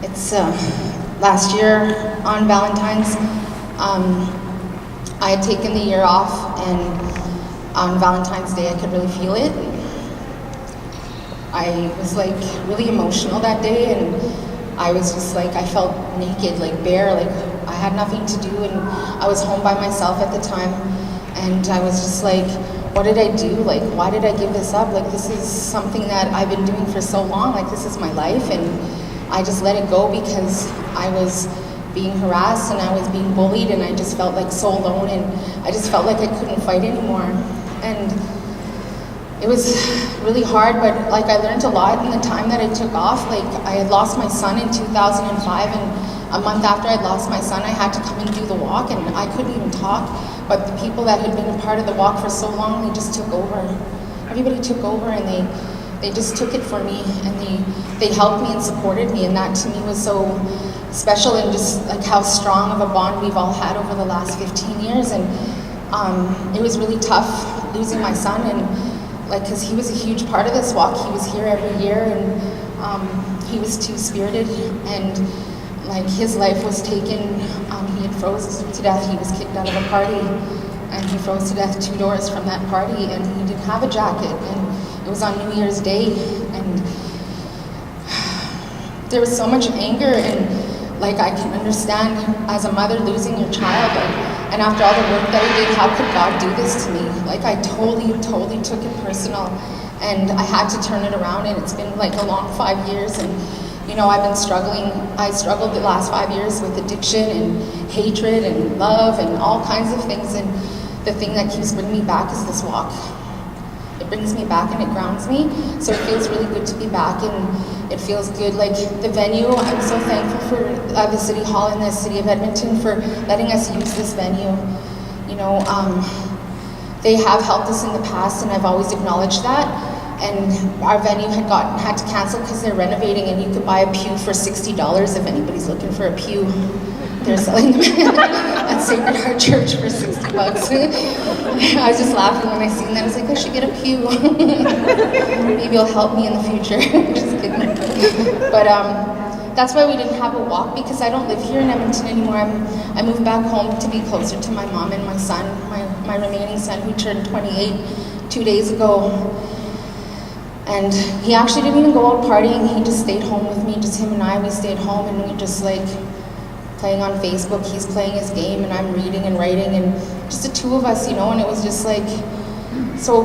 It's last year on Valentine's, I had taken the year off, and on Valentine's Day I could really feel it. I was like really emotional that day, and I was just like, I felt naked, like bare, like I had nothing to do, and I was home by myself at the time, and I was just like, what did I do? Like, why did I give this up? Like, this is something that I've been doing for so long, like this is my life, and I just let it go because I was being harassed and I was being bullied, and I just felt like so alone, and I just felt like I couldn't fight anymore. And it was really hard, but like I learned a lot in the time that I took off. Like, I had lost my son in 2005, and a month after I'd lost my son, I had to come and do the walk, and I couldn't even talk. But the people that had been a part of the walk for so long, they just took over. Everybody took over, and they just took it for me, and they helped me and supported me, and that to me was so special, and just like how strong of a bond we've all had over the last 15 years. And it was really tough losing my son, and like, because he was a huge part of this walk. He was here every year, and he was two-spirited, and like his life was taken. He had froze to death. He was kicked out of a party, and he froze to death 2 doors from that party, and he didn't have a jacket, and it was on New Year's Day, and there was so much anger, and like I can understand as a mother losing your child, and after all the work that I did, how could God do this to me? Like, I totally took it personal, and I had to turn it around, and it's been like a long 5 years, and you know, I've been struggling. I struggled the last 5 years with addiction and hatred and love and all kinds of things, and the thing that keeps bringing me back is this walk. It brings me back and it grounds me, so it feels really good to be back, and it feels good. Like the venue, I'm so thankful for the City Hall in the City of Edmonton for letting us use this venue. You know, they have helped us in the past, and I've always acknowledged that. And our venue had to cancel because they're renovating, and you could buy a pew for $60 if anybody's looking for a pew. They're selling them at Sacred Heart Church for $60. I was just laughing when I seen that. I was like, I should get a pew. Maybe it'll help me in the future. Just kidding. But that's why we didn't have a walk, because I don't live here in Edmonton anymore. I moved back home to be closer to my mom and my son, my remaining son, who turned 28 2 days ago. And he actually didn't even go out partying. He just stayed home with me, just him and I. We stayed home, and we just like playing on Facebook. He's playing his game, and I'm reading and writing, and just the two of us, you know. And it was just like, so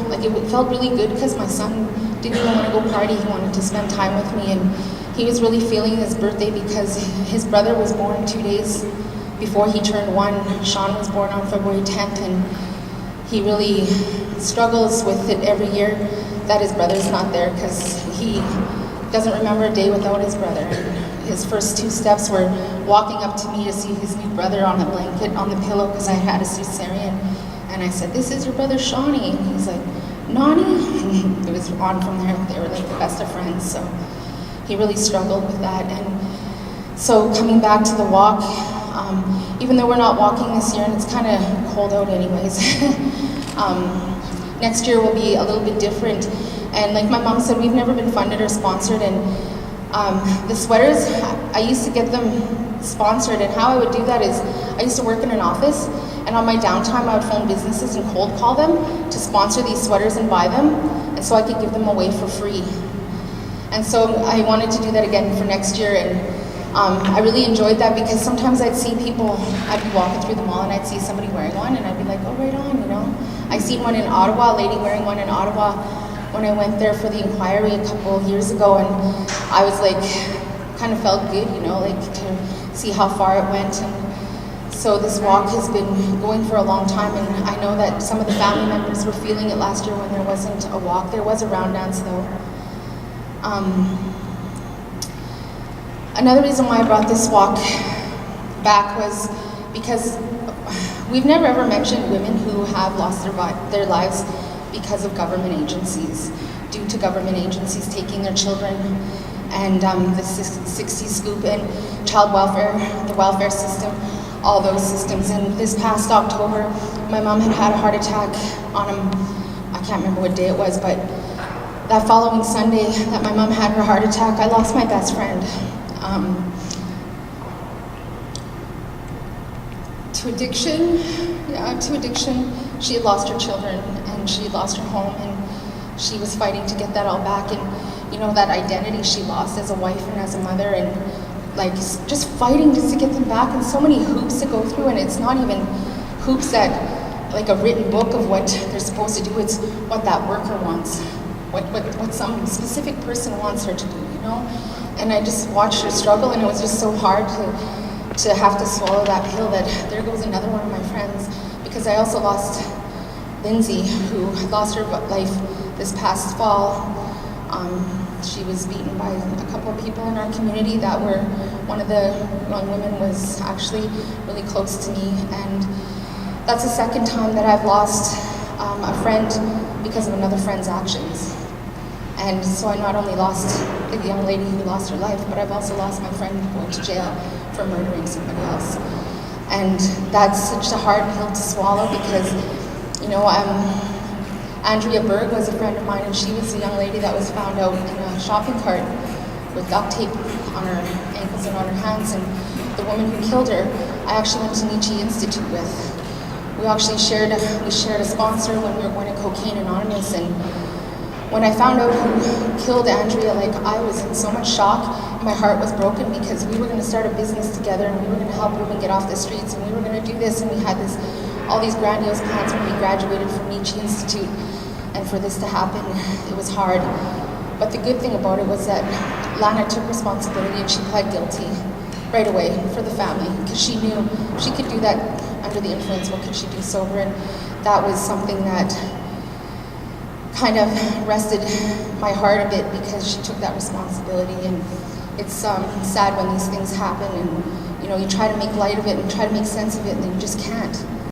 like it felt really good, because my son didn't even want to go party. He wanted to spend time with me, and he was really feeling his birthday because his brother was born 2 days before he turned 1. Sean was born on February 10th, and he really struggles with it every year that his brother's not there, because he doesn't remember a day without his brother. His first 2 steps were walking up to me to see his new brother on a blanket on the pillow, because I had a cesarean, and I said, "This is your brother Shawnee," and he's like, "Nani?" It was on from there. They were like the best of friends, so he really struggled with that. And so coming back to the walk, even though we're not walking this year, and it's kind of cold out anyways, next year will be a little bit different. And like my mom said, we've never been funded or sponsored, and the sweaters, I used to get them sponsored, and how I would do that is I used to work in an office, and on my downtime I would phone businesses and cold call them to sponsor these sweaters and buy them, and so I could give them away for free. And so I wanted to do that again for next year, and I really enjoyed that, because sometimes I'd see people, I'd be walking through the mall and I'd see somebody wearing one, and I'd be like, oh, right on, you know. I seen one in Ottawa, a lady wearing one in Ottawa when I went there for the inquiry a couple of years ago, and I was like, kind of felt good, you know, like to see how far it went. And so this walk has been going for a long time, and I know that some of the family members were feeling it last year when there wasn't a walk. There was a round dance though. Another reason why I brought this walk back was because we've never ever mentioned women who have lost their lives because of government agencies, due to government agencies taking their children, and the 60 scoop and child welfare, the welfare system, all those systems. And this past October, my mom had a heart attack on I can't remember what day it was, but that following Sunday that my mom had her heart attack, I lost my best friend. To addiction, she had lost her children and she had lost her home, and she was fighting to get that all back, and that identity she lost as a wife and as a mother, and like just fighting just to get them back, and so many hoops to go through, and it's not even hoops that like a written book of what they're supposed to do, it's what that worker wants, what some specific person wants her to do, and I just watched her struggle, and it was just so hard to have to swallow that pill that there goes another one of my friends, because I also lost Lindsay, who lost her life this past fall. She was beaten by a couple of people in our community that were, one of the young women was actually really close to me, and that's the second time that I've lost a friend because of another friend's actions. And so I not only lost the young lady who lost her life, but I've also lost my friend who went to jail for murdering somebody else. And that's such a hard pill to swallow, because Andrea Berg was a friend of mine, and she was the young lady that was found out in a shopping cart with duct tape on her ankles and on her hands. And the woman who killed her, I actually went to Nietzsche Institute with. We actually shared a sponsor when we were going to Cocaine Anonymous, and when I found out who killed Andrea, I was in so much shock. My heart was broken, because we were going to start a business together, and we were going to help women get off the streets, and we were going to do this, and we had all these grandiose plans when we graduated from Nietzsche Institute. And for this to happen, it was hard. But the good thing about it was that Lana took responsibility, and she pled guilty right away for the family, because she knew she could do that under the influence. What could she do sober? And that was something that kind of rested my heart a bit, because she took that responsibility. And it's sad when these things happen, and you try to make light of it and try to make sense of it, and then you just can't.